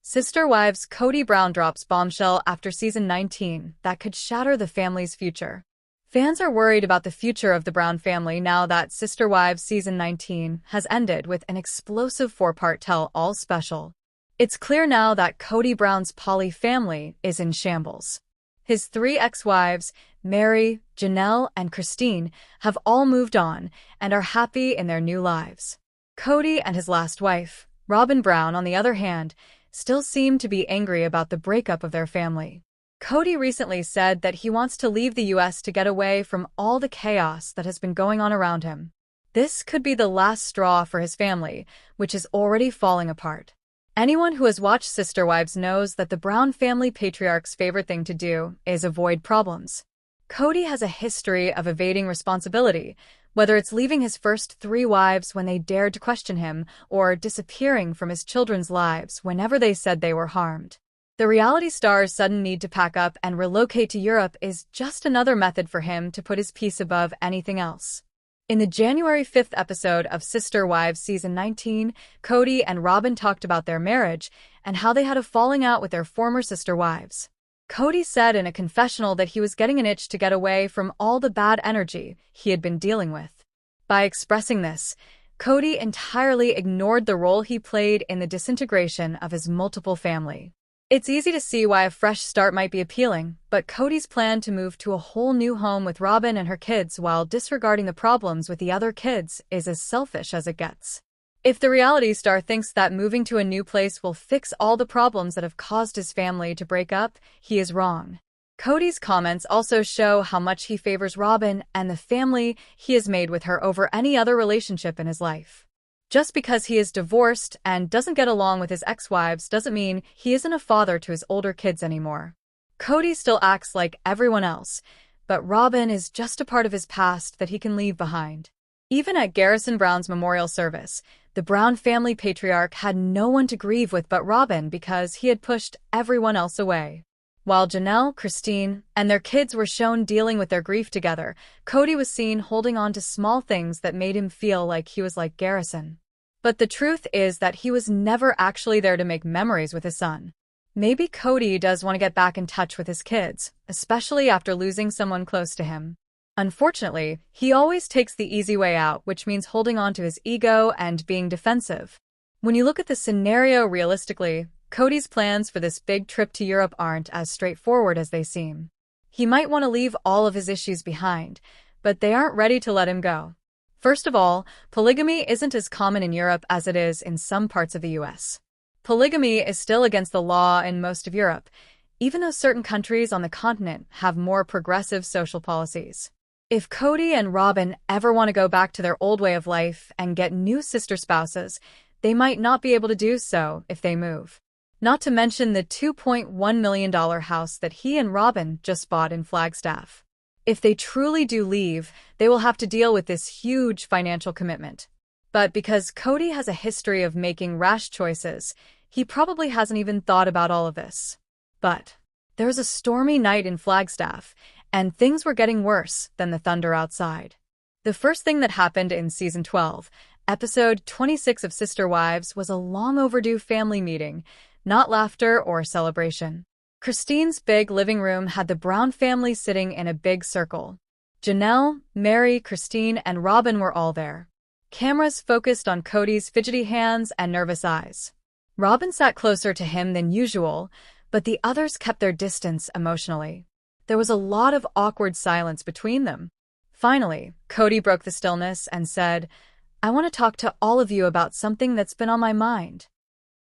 Sister Wives Kody Brown drops bombshell after season 19 that could shatter the family's future. Fans are worried about the future of the Brown family now that Sister Wives season 19 has ended with an explosive four-part tell-all special. It's clear now that Kody Brown's poly family is in shambles. His three ex-wives, Mary, Janelle, and Christine, have all moved on and are happy in their new lives. Kody and his last wife, Robyn Brown, on the other hand, still seem to be angry about the breakup of their family. Kody recently said that he wants to leave the US to get away from all the chaos that has been going on around him. This could be the last straw for his family, which is already falling apart. Anyone who has watched Sister Wives knows that the Brown family patriarch's favorite thing to do is avoid problems. Kody has a history of evading responsibility, whether it's leaving his first three wives when they dared to question him, or disappearing from his children's lives whenever they said they were harmed. The reality star's sudden need to pack up and relocate to Europe is just another method for him to put his peace above anything else. In the January 5th episode of Sister Wives season 19, Kody and Robyn talked about their marriage and how they had a falling out with their former sister wives. Kody said in a confessional that he was getting an itch to get away from all the bad energy he had been dealing with. By expressing this, Kody entirely ignored the role he played in the disintegration of his multiple family. It's easy to see why a fresh start might be appealing, but Kody's plan to move to a whole new home with Robyn and her kids while disregarding the problems with the other kids is as selfish as it gets. If the reality star thinks that moving to a new place will fix all the problems that have caused his family to break up, he is wrong. Kody's comments also show how much he favors Robyn and the family he has made with her over any other relationship in his life. Just because he is divorced and doesn't get along with his ex-wives doesn't mean he isn't a father to his older kids anymore. Kody still acts like everyone else, but Robyn is just a part of his past that he can leave behind. Even at Garrison Brown's memorial service, the Brown family patriarch had no one to grieve with but Robyn because he had pushed everyone else away. While Janelle, Christine, and their kids were shown dealing with their grief together, Kody was seen holding on to small things that made him feel like he was like Garrison. But the truth is that he was never actually there to make memories with his son. Maybe Kody does want to get back in touch with his kids, especially after losing someone close to him. Unfortunately, he always takes the easy way out, which means holding on to his ego and being defensive. When you look at the scenario realistically, Kody's plans for this big trip to Europe aren't as straightforward as they seem. He might want to leave all of his issues behind, but they aren't ready to let him go. First of all, polygamy isn't as common in Europe as it is in some parts of the US. Polygamy is still against the law in most of Europe, even though certain countries on the continent have more progressive social policies. If Kody and Robyn ever want to go back to their old way of life and get new sister spouses, they might not be able to do so if they move. Not to mention the $2.1 million house that he and Robyn just bought in Flagstaff. If they truly do leave, they will have to deal with this huge financial commitment. But because Kody has a history of making rash choices, he probably hasn't even thought about all of this. But there was a stormy night in Flagstaff, and things were getting worse than the thunder outside. The first thing that happened in Season 12, Episode 26 of Sister Wives, was a long overdue family meeting, not laughter or celebration. Christine's big living room had the Brown family sitting in a big circle. Janelle, Mary, Christine, and Robyn were all there. Cameras focused on Kody's fidgety hands and nervous eyes. Robyn sat closer to him than usual, but the others kept their distance emotionally. There was a lot of awkward silence between them. Finally, Kody broke the stillness and said, "I want to talk to all of you about something that's been on my mind.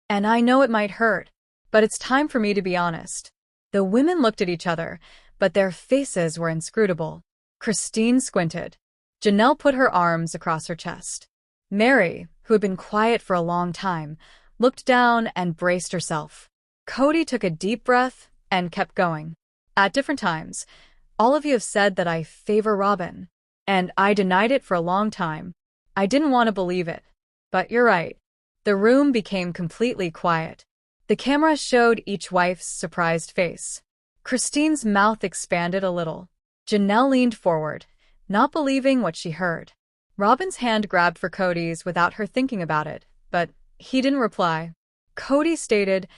And I know it might hurt, but it's time for me to be honest." The women looked at each other, but their faces were inscrutable. Christine squinted. Janelle put her arms across her chest. Mary, who had been quiet for a long time, looked down and braced herself. Kody took a deep breath and kept going. "At different times, all of you have said that I favor Robyn, and I denied it for a long time. I didn't want to believe it. But you're right." The room became completely quiet. The camera showed each wife's surprised face. Christine's mouth expanded a little. Janelle leaned forward, not believing what she heard. Robyn's hand grabbed for Kody's without her thinking about it, but he didn't reply. Kody stated,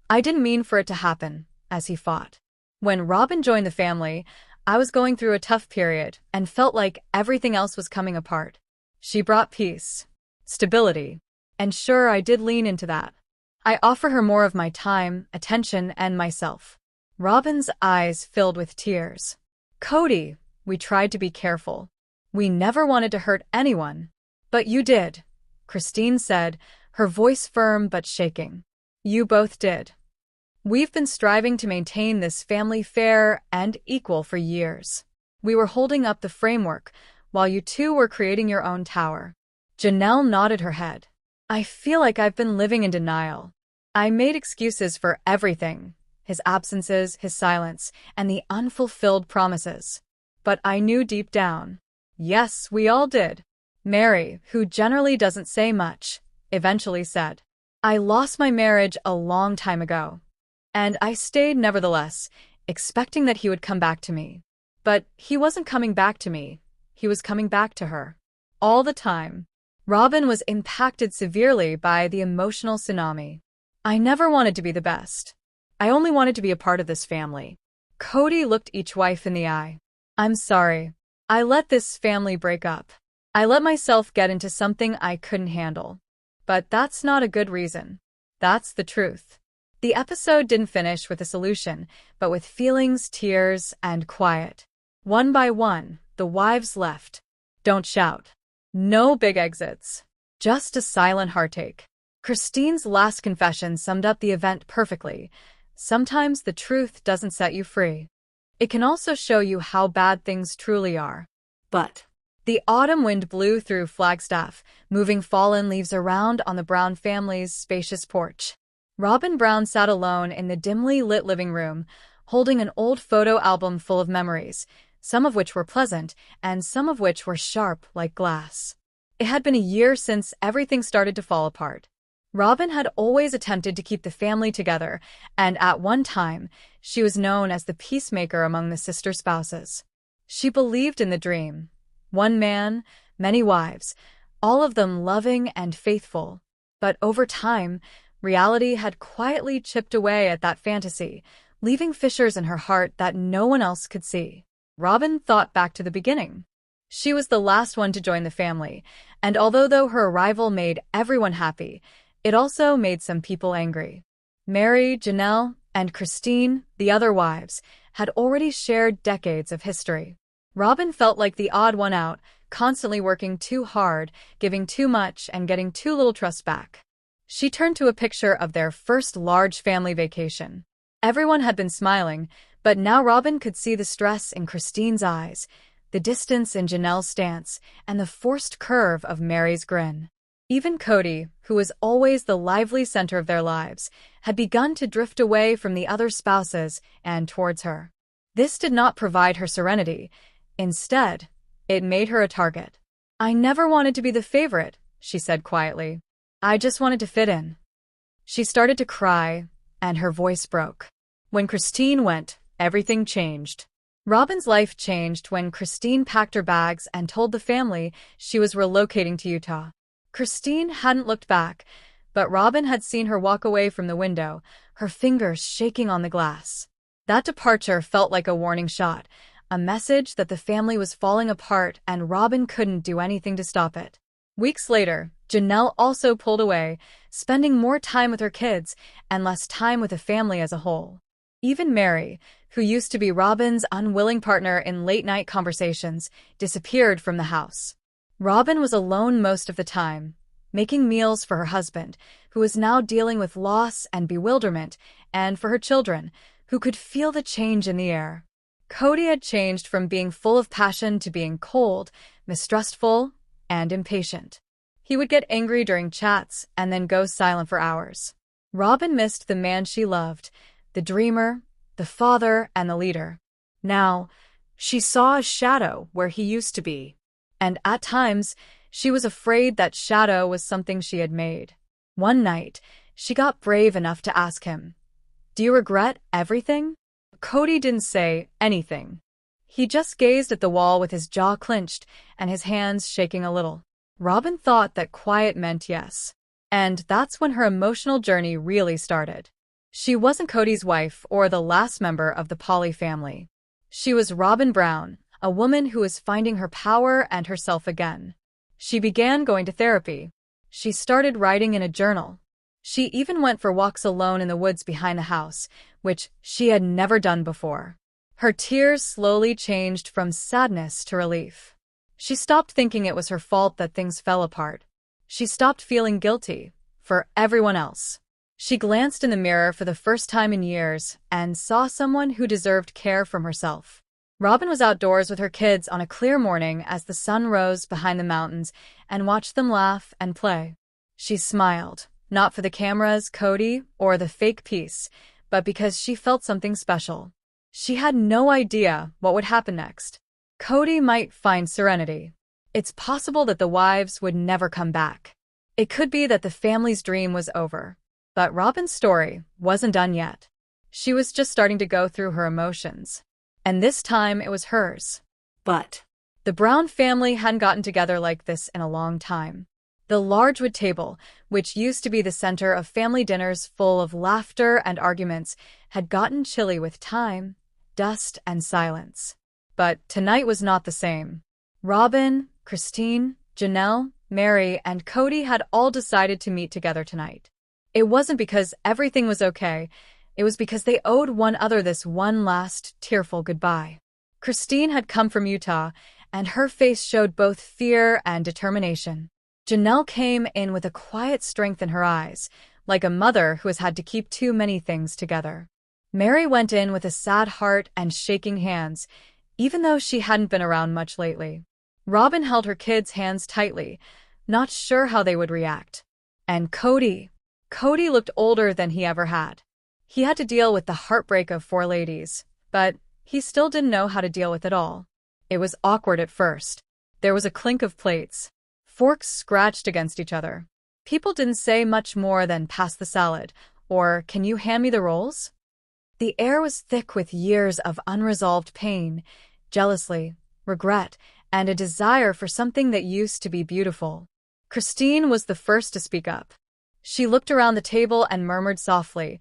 I didn't mean for it to happen, as he fought. When Robyn joined the family, I was going through a tough period and felt like everything else was coming apart. She brought peace, stability, and sure, I did lean into that. I offer her more of my time, attention, and myself. Robyn's eyes filled with tears. Kody, we tried to be careful. We never wanted to hurt anyone. But you did, Christine said, her voice firm but shaking. You both did. We've been striving to maintain this family fair and equal for years. We were holding up the framework, while you two were creating your own tower. Janelle nodded her head. I feel like I've been living in denial. I made excuses for everything, his absences, his silence, and the unfulfilled promises. But I knew deep down. Yes, we all did. Mary, who generally doesn't say much, eventually said, I lost my marriage a long time ago. And I stayed nevertheless, expecting that he would come back to me. But he wasn't coming back to me. He was coming back to her. All the time. Robyn was impacted severely by the emotional tsunami. I never wanted to be the best. I only wanted to be a part of this family. Kody looked each wife in the eye. I'm sorry. I let this family break up. I let myself get into something I couldn't handle. But that's not a good reason. That's the truth. The episode didn't finish with a solution, but with feelings, tears, and quiet. One by one, the wives left. Don't shout. No big exits. Just a silent heartache. Christine's last confession summed up the event perfectly. Sometimes the truth doesn't set you free. It can also show you how bad things truly are. But the autumn wind blew through Flagstaff, moving fallen leaves around on the Brown family's spacious porch. Robyn Brown sat alone in the dimly lit living room, holding an old photo album full of memories, some of which were pleasant and some of which were sharp like glass. It had been a year since everything started to fall apart. Robyn had always attempted to keep the family together, and at one time, she was known as the peacemaker among the sister spouses. She believed in the dream. One man, many wives, all of them loving and faithful. But over time, reality had quietly chipped away at that fantasy, leaving fissures in her heart that no one else could see. Robyn thought back to the beginning. She was the last one to join the family, and although her arrival made everyone happy, it also made some people angry. Mary, Janelle, and Christine, the other wives, had already shared decades of history. Robyn felt like the odd one out, constantly working too hard, giving too much, and getting too little trust back. She turned to a picture of their first large family vacation. Everyone had been smiling, but now Robyn could see the stress in Christine's eyes, the distance in Janelle's stance, and the forced curve of Mary's grin. Even Kody, who was always the lively center of their lives, had begun to drift away from the other spouses and towards her. This did not provide her serenity. Instead, it made her a target. I never wanted to be the favorite, she said quietly. I just wanted to fit in. She started to cry, and her voice broke. When Christine went, everything changed. Robyn's life changed when Christine packed her bags and told the family she was relocating to Utah. Christine hadn't looked back, but Robyn had seen her walk away from the window, her fingers shaking on the glass. That departure felt like a warning shot, a message that the family was falling apart and Robyn couldn't do anything to stop it. Weeks later, Janelle also pulled away, spending more time with her kids and less time with the family as a whole. Even Mary, who used to be Robyn's unwilling partner in late-night conversations, disappeared from the house. Robyn was alone most of the time, making meals for her husband, who was now dealing with loss and bewilderment, and for her children, who could feel the change in the air. Kody had changed from being full of passion to being cold, mistrustful, and impatient. He would get angry during chats and then go silent for hours. Robyn missed the man she loved, the dreamer, the father, and the leader. Now, she saw a shadow where he used to be. And at times, she was afraid that shadow was something she had made. One night, she got brave enough to ask him, "Do you regret everything?" Kody didn't say anything. He just gazed at the wall with his jaw clenched and his hands shaking a little. Robyn thought that quiet meant yes. And that's when her emotional journey really started. She wasn't Kody's wife or the last member of the Poly family. She was Robyn Brown, a woman who was finding her power and herself again. She began going to therapy. She started writing in a journal. She even went for walks alone in the woods behind the house, which she had never done before. Her tears slowly changed from sadness to relief. She stopped thinking it was her fault that things fell apart. She stopped feeling guilty for everyone else. She glanced in the mirror for the first time in years and saw someone who deserved care from herself. Robyn was outdoors with her kids on a clear morning as the sun rose behind the mountains and watched them laugh and play. She smiled, not for the cameras, Kody, or the fake peace, but because she felt something special. She had no idea what would happen next. Kody might find serenity. It's possible that the wives would never come back. It could be that the family's dream was over. But Robyn's story wasn't done yet. She was just starting to go through her emotions. And this time it was hers. But the Brown family hadn't gotten together like this in a long time. The large wood table, which used to be the center of family dinners full of laughter and arguments, had gotten chilly with time, dust, and silence. But tonight was not the same. Robyn, Christine, Janelle, Mary, and Kody had all decided to meet together tonight. It wasn't because everything was okay. It was because they owed one another this one last, tearful goodbye. Christine had come from Utah, and her face showed both fear and determination. Janelle came in with a quiet strength in her eyes, like a mother who has had to keep too many things together. Mary went in with a sad heart and shaking hands, even though she hadn't been around much lately. Robyn held her kids' hands tightly, not sure how they would react. And Kody looked older than he ever had. He had to deal with the heartbreak of four ladies, but he still didn't know how to deal with it all. It was awkward at first. There was a clink of plates. Forks scratched against each other. People didn't say much more than "pass the salad," or "can you hand me the rolls?" The air was thick with years of unresolved pain, jealousy, regret, and a desire for something that used to be beautiful. Christine was the first to speak up. She looked around the table and murmured softly,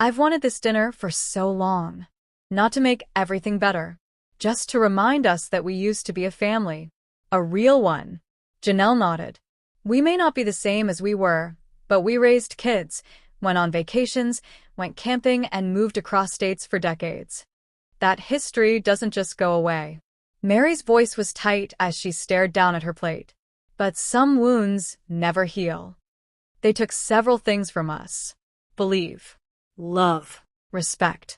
"I've wanted this dinner for so long. Not to make everything better. Just to remind us that we used to be a family. A real one." Janelle nodded. "We may not be the same as we were, but we raised kids, went on vacations, went camping, and moved across states for decades. That history doesn't just go away." Mary's voice was tight as she stared down at her plate. "But some wounds never heal. They took several things from us. Believe, love, respect."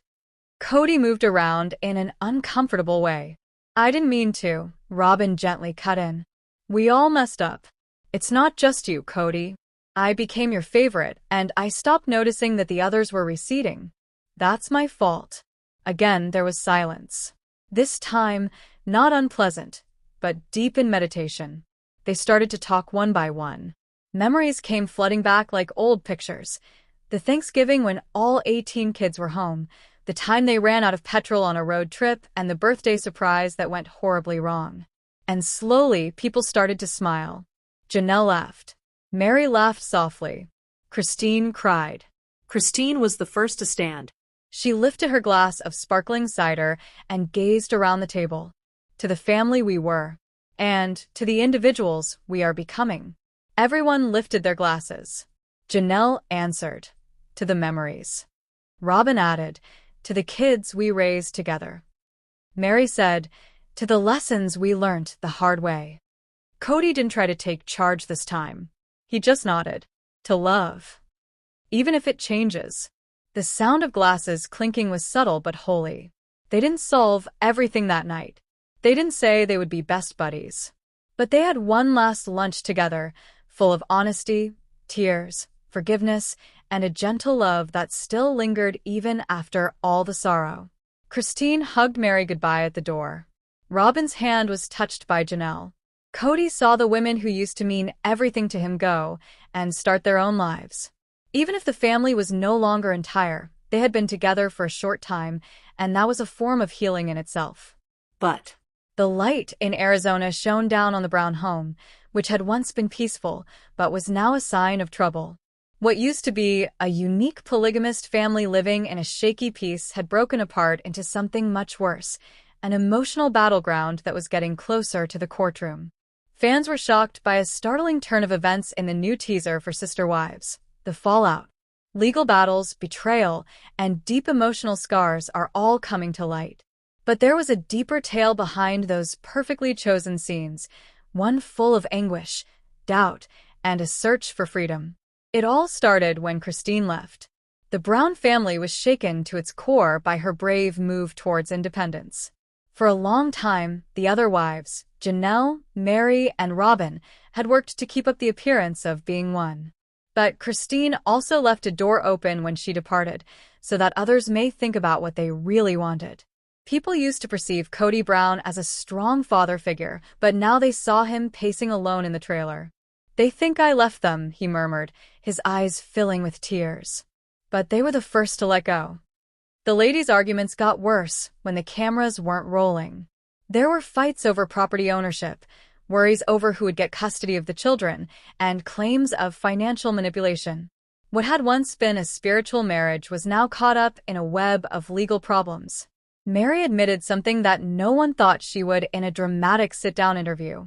Kody moved around in an uncomfortable way. "I didn't mean to," Robyn gently cut in. "We all messed up. It's not just you, Kody. I became your favorite, and I stopped noticing that the others were receding. That's my fault." Again, there was silence. This time, not unpleasant, but deep in meditation. They started to talk one by one. Memories came flooding back like old pictures. The Thanksgiving when all 18 kids were home, the time they ran out of petrol on a road trip, and the birthday surprise that went horribly wrong. And slowly, people started to smile. Janelle laughed. Mary laughed softly. Christine cried. Christine was the first to stand. She lifted her glass of sparkling cider and gazed around the table. To the family we were, and to the individuals we are becoming. Everyone lifted their glasses. Janelle answered, "To the memories." Robyn added, "To the kids we raised together." Mary said, "To the lessons we learned the hard way." Kody didn't try to take charge this time. He just nodded. "To love. Even if it changes." The sound of glasses clinking was subtle but holy. They didn't solve everything that night. They didn't say they would be best buddies. But they had one last lunch together, full of honesty, tears, forgiveness, and a gentle love that still lingered even after all the sorrow. Christine hugged Mary goodbye at the door. Robyn's hand was touched by Janelle. Kody saw the women who used to mean everything to him go and start their own lives. Even if the family was no longer entire, they had been together for a short time, and that was a form of healing in itself. But the light in Arizona shone down on the Brown home, which had once been peaceful, but was now a sign of trouble. What used to be a unique polygamist family living in a shaky peace had broken apart into something much worse, an emotional battleground that was getting closer to the courtroom. Fans were shocked by a startling turn of events in the new teaser for Sister Wives. The fallout, legal battles, betrayal, and deep emotional scars are all coming to light. But there was a deeper tale behind those perfectly chosen scenes, one full of anguish, doubt, and a search for freedom. It all started when Christine left. The Brown family was shaken to its core by her brave move towards independence. For a long time, the other wives, Janelle, Mary, and Robyn, had worked to keep up the appearance of being one. But Christine also left a door open when she departed, so that others may think about what they really wanted. People used to perceive Kody Brown as a strong father figure, but now they saw him pacing alone in the trailer. "They think I left them," he murmured, his eyes filling with tears. But they were the first to let go. The ladies' arguments got worse when the cameras weren't rolling. There were fights over property ownership, worries over who would get custody of the children, and claims of financial manipulation. What had once been a spiritual marriage was now caught up in a web of legal problems. Mary admitted something that no one thought she would in a dramatic sit-down interview.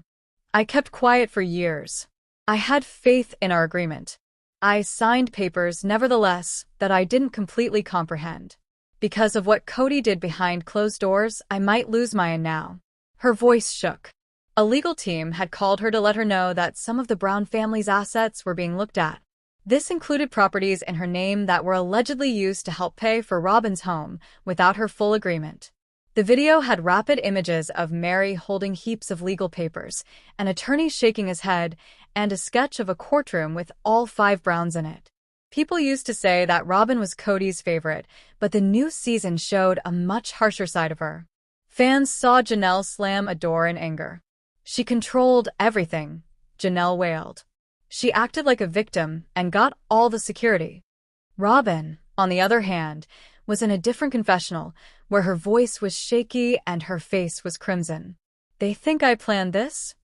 "I kept quiet for years. I had faith in our agreement. I signed papers, nevertheless, that I didn't completely comprehend. Because of what Kody did behind closed doors, I might lose mine now." Her voice shook. A legal team had called her to let her know that some of the Brown family's assets were being looked at. This included properties in her name that were allegedly used to help pay for Robyn's home without her full agreement. The video had rapid images of Mary holding heaps of legal papers, an attorney shaking his head, and a sketch of a courtroom with all 5 Browns in it. People used to say that Robyn was Kody's favorite, but the new season showed a much harsher side of her. Fans saw Janelle slam a door in anger. "She controlled everything," Janelle wailed. "She acted like a victim and got all the security." Robyn, on the other hand, was in a different confessional, where her voice was shaky and her face was crimson. "They think I planned this?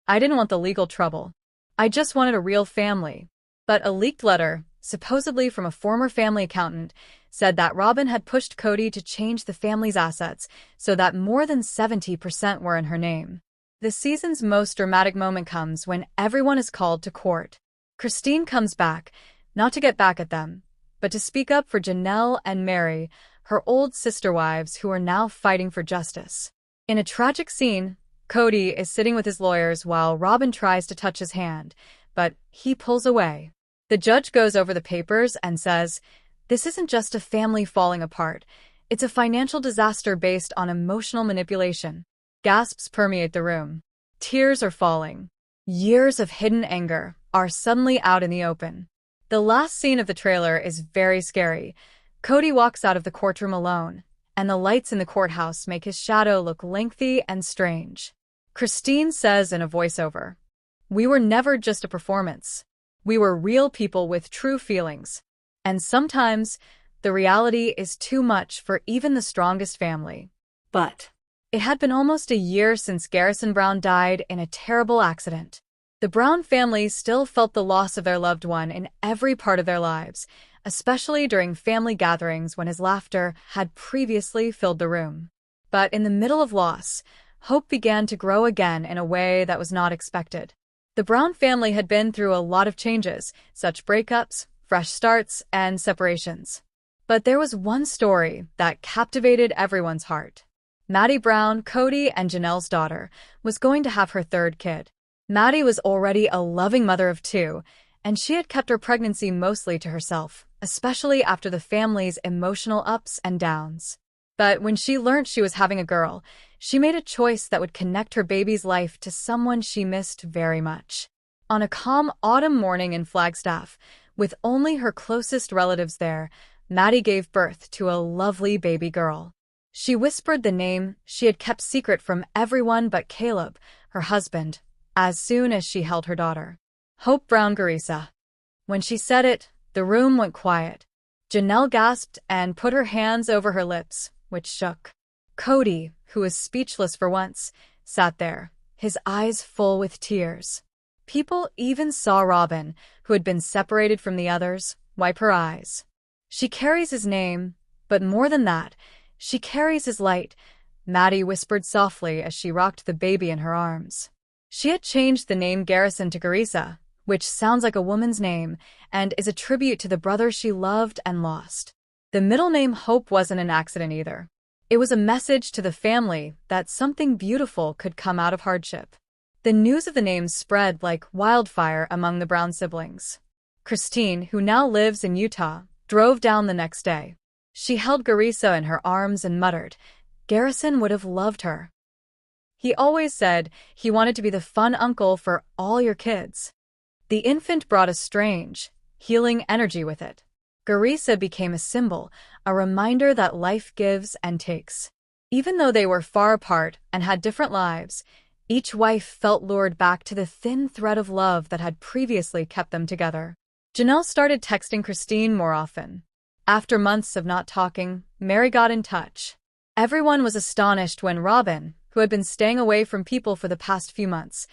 I didn't want the legal trouble. I just wanted a real family." But a leaked letter, supposedly from a former family accountant, said that Robyn had pushed Kody to change the family's assets so that more than 70% were in her name. The season's most dramatic moment comes when everyone is called to court. Christine comes back, not to get back at them, but to speak up for Janelle and Mary, her old sister wives who are now fighting for justice. In a tragic scene, Kody is sitting with his lawyers while Robyn tries to touch his hand, but he pulls away. The judge goes over the papers and says, "This isn't just a family falling apart. It's a financial disaster based on emotional manipulation." Gasps permeate the room. Tears are falling. Years of hidden anger are suddenly out in the open. The last scene of the trailer is very scary. Kody walks out of the courtroom alone, and the lights in the courthouse make his shadow look lengthy and strange. Christine says in a voiceover, "We were never just a performance. We were real people with true feelings. And sometimes, the reality is too much for even the strongest family." But it had been almost a year since Garrison Brown died in a terrible accident. The Brown family still felt the loss of their loved one in every part of their lives, especially during family gatherings when his laughter had previously filled the room. But in the middle of loss, hope began to grow again in a way that was not expected. The Brown family had been through a lot of changes, such breakups, fresh starts, and separations. But there was one story that captivated everyone's heart. Maddie Brown, Kody and Janelle's daughter, was going to have her 3rd kid. Maddie was already a loving mother of 2, and she had kept her pregnancy mostly to herself, especially after the family's emotional ups and downs. But when she learned she was having a girl, she made a choice that would connect her baby's life to someone she missed very much. On a calm autumn morning in Flagstaff, with only her closest relatives there, Maddie gave birth to a lovely baby girl. She whispered the name she had kept secret from everyone but Caleb, her husband, as soon as she held her daughter. Hope Brown Garissa. When she said it, the room went quiet. Janelle gasped and put her hands over her lips, which shook. Kody, who was speechless for once, sat there, his eyes full with tears. People even saw Robyn, who had been separated from the others, wipe her eyes. She carries his name, but more than that, she carries his light, Maddie whispered softly as she rocked the baby in her arms. She had changed the name Garrison to Carissa, which sounds like a woman's name and is a tribute to the brother she loved and lost. The middle name Hope wasn't an accident either. It was a message to the family that something beautiful could come out of hardship. The news of the name spread like wildfire among the Brown siblings. Christine, who now lives in Utah, drove down the next day. She held Carissa in her arms and muttered, "Garrison would have loved her. He always said he wanted to be the fun uncle for all your kids." The infant brought a strange, healing energy with it. Carissa became a symbol, a reminder that life gives and takes. Even though they were far apart and had different lives, each wife felt lured back to the thin thread of love that had previously kept them together. Janelle started texting Christine more often. After months of not talking, Mary got in touch. Everyone was astonished when Robyn, who had been staying away from people for the past few months,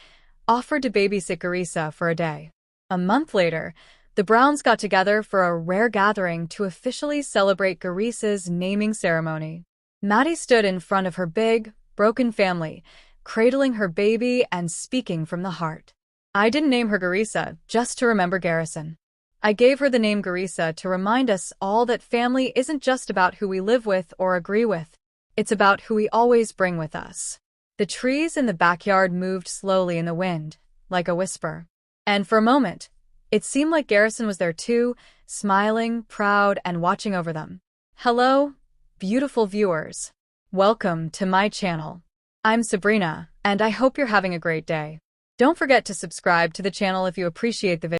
offered to babysit Carissa for a day. A month later, the Browns got together for a rare gathering to officially celebrate Carissa's naming ceremony. Maddie stood in front of her big, broken family, cradling her baby and speaking from the heart. "I didn't name her Carissa just to remember Garrison. I gave her the name Carissa to remind us all that family isn't just about who we live with or agree with. It's about who we always bring with us." The trees in the backyard moved slowly in the wind, like a whisper. And for a moment, it seemed like Garrison was there too, smiling, proud, and watching over them. Hello, beautiful viewers. Welcome to my channel. I'm Sabrina, and I hope you're having a great day. Don't forget to subscribe to the channel if you appreciate the video.